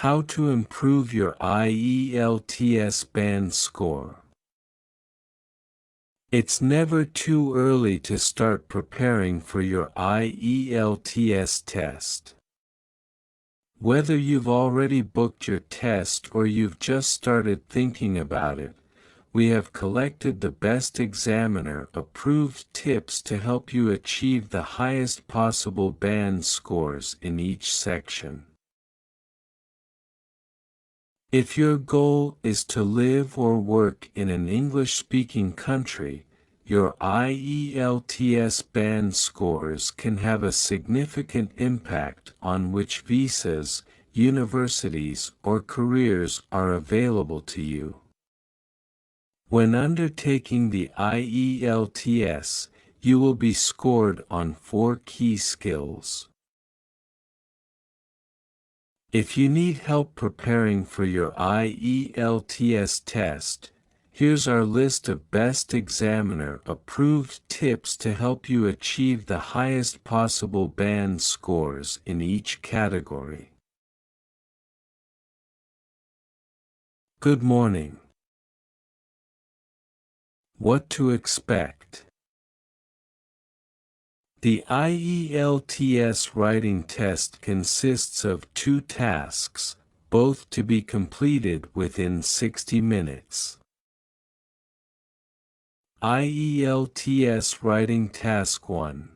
How to improve your IELTS band score. It's never too early to start preparing for your IELTS test. Whether you've already booked your test or you've just started thinking about it, we have collected the best examiner-approved tips to help you achieve the highest possible band scores in each section. If your goal is to live or work in an English-speaking country, your IELTS band scores can have a significant impact on which visas, universities, or careers are available to you. When undertaking the IELTS, you will be scored on 4 key skills. If you need help preparing for your IELTS test, here's our list of best examiner-approved tips to help you achieve the highest possible band scores in each category. Good morning. What to expect? The IELTS writing test consists of 2 tasks, both to be completed within 60 minutes. IELTS Writing Task 1.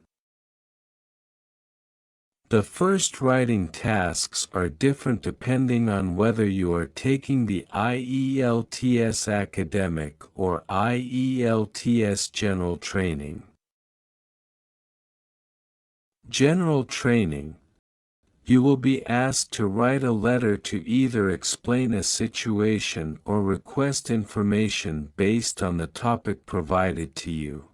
The first writing tasks are different depending on whether you are taking the IELTS Academic or IELTS General Training. General Training. You will be asked to write a letter to either explain a situation or request information based on the topic provided to you.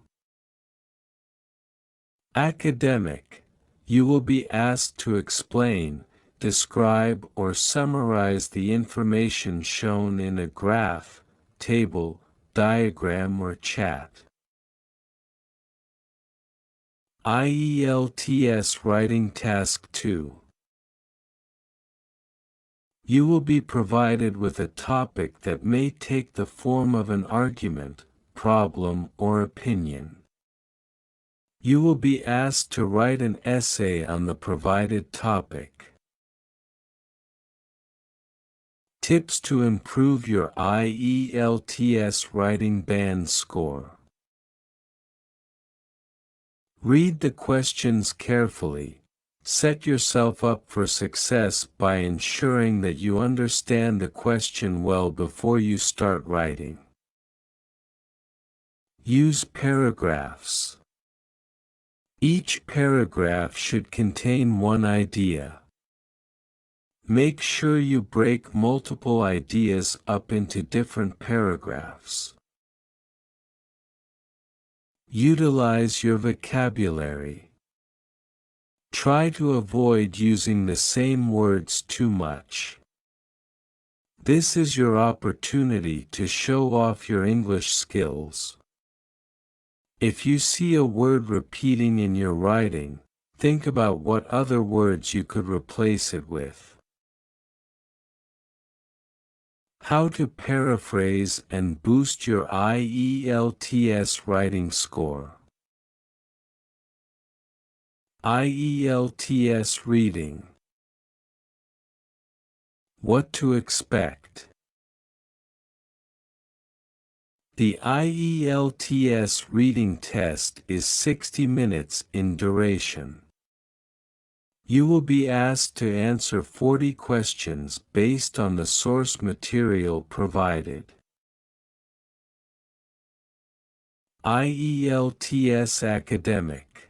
Academic. You will be asked to explain, describe, or summarize the information shown in a graph, table, diagram, or chat. IELTS Writing Task 2. You will be provided with a topic that may take the form of an argument, problem, or opinion. You will be asked to write an essay on the provided topic. Tips to improve your IELTS writing band score. Read the questions carefully. Set yourself up for success by ensuring that you understand the question well before you start writing. Use paragraphs. Each paragraph should contain one idea. Make sure you break multiple ideas up into different paragraphs. Utilize your vocabulary. Try to avoid using the same words too much. This is your opportunity to show off your English skills. If you see a word repeating in your writing, think about what other words you could replace it with. How to paraphrase and boost your IELTS writing score. IELTS reading. What to expect. The IELTS reading test is 60 minutes in duration. You will be asked to answer 40 questions based on the source material provided. IELTS Academic.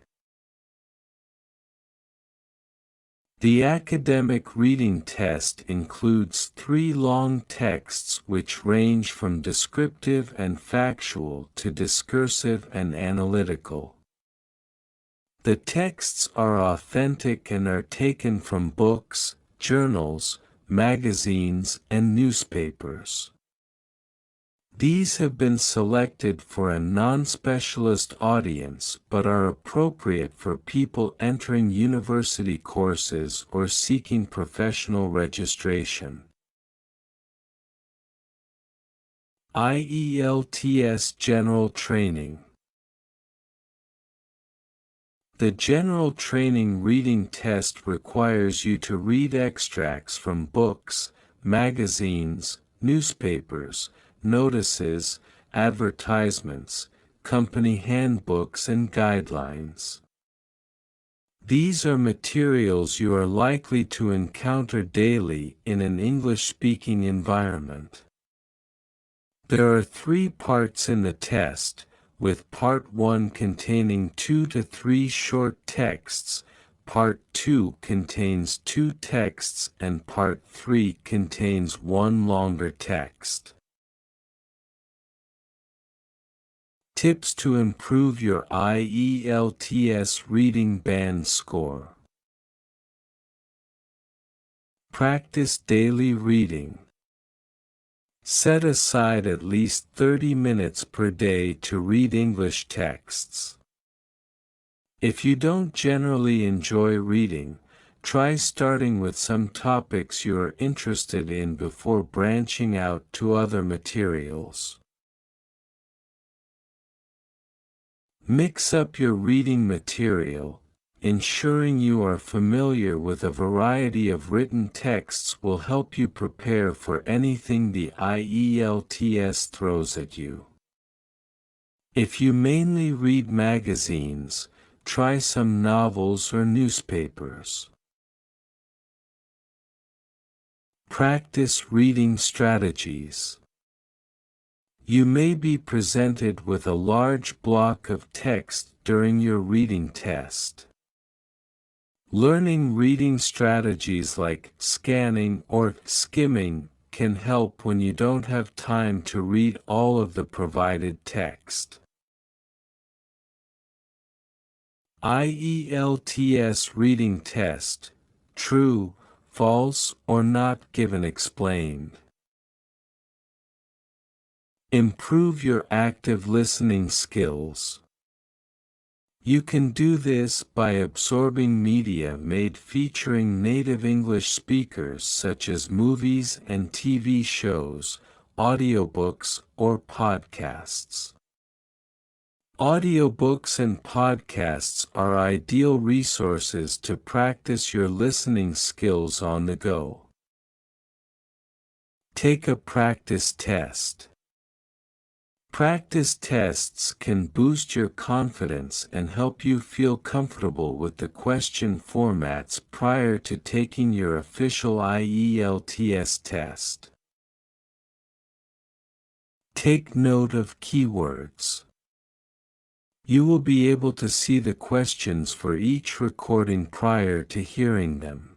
The academic reading test includes 3 long texts which range from descriptive and factual to discursive and analytical. The texts are authentic and are taken from books, journals, magazines, and newspapers. These have been selected for a non-specialist audience but are appropriate for people entering university courses or seeking professional registration. IELTS General Training. The General Training Reading Test requires you to read extracts from books, magazines, newspapers, notices, advertisements, company handbooks and guidelines. These are materials you are likely to encounter daily in an English-speaking environment. There are 3 parts in the test, with Part 1 containing 2 to 3 short texts, Part 2 contains 2 texts and Part 3 contains 1 longer text. Tips to improve your IELTS reading band score. Practice daily reading. Set aside at least 30 minutes per day to read English texts. If you don't generally enjoy reading, try starting with some topics you are interested in before branching out to other materials. Mix up your reading material. Ensuring you are familiar with a variety of written texts will help you prepare for anything the IELTS throws at you. If you mainly read magazines, try some novels or newspapers. Practice reading strategies. You may be presented with a large block of text during your reading test. Learning reading strategies like scanning or skimming can help when you don't have time to read all of the provided text. IELTS reading test: true, false, or not given explained. Improve your active listening skills. You can do this by absorbing media made featuring native English speakers such as movies and TV shows, audiobooks, or podcasts. Audiobooks and podcasts are ideal resources to practice your listening skills on the go. Take a practice test. Practice tests can boost your confidence and help you feel comfortable with the question formats prior to taking your official IELTS test. Take note of keywords. You will be able to see the questions for each recording prior to hearing them.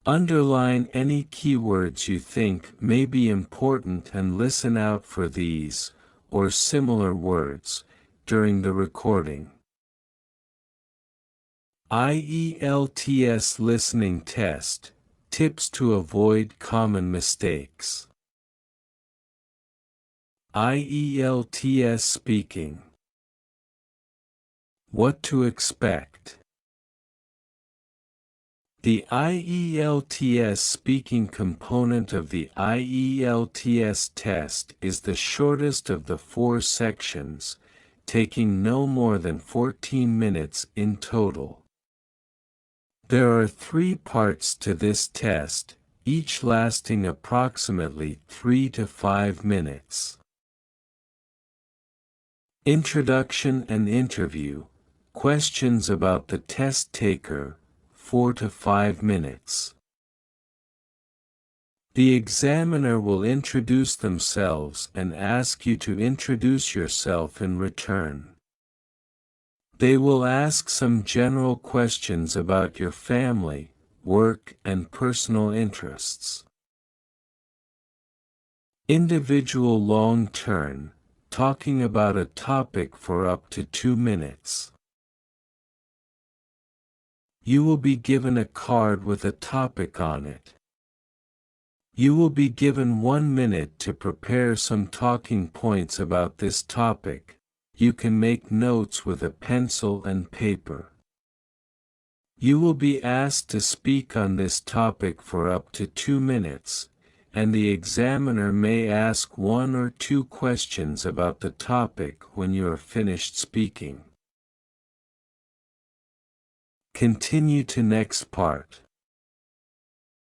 Underline any keywords you think may be important and listen out for these, or similar words, during the recording. IELTS listening test: tips to avoid common mistakes. IELTS speaking. What to expect. The IELTS speaking component of the IELTS test is the shortest of the 4 sections, taking no more than 14 minutes in total. There are 3 parts to this test, each lasting approximately 3 to 5 minutes. Introduction and interview. Questions about the test taker, 4 to 5 minutes. The examiner will introduce themselves and ask you to introduce yourself in return. They will ask some general questions about your family, work, and personal interests. Individual long turn, talking about a topic for up to 2 minutes. You will be given a card with a topic on it. You will be given 1 minute to prepare some talking points about this topic. You can make notes with a pencil and paper. You will be asked to speak on this topic for up to 2 minutes, and the examiner may ask 1 or 2 questions about the topic when you are finished speaking. Continue to next part.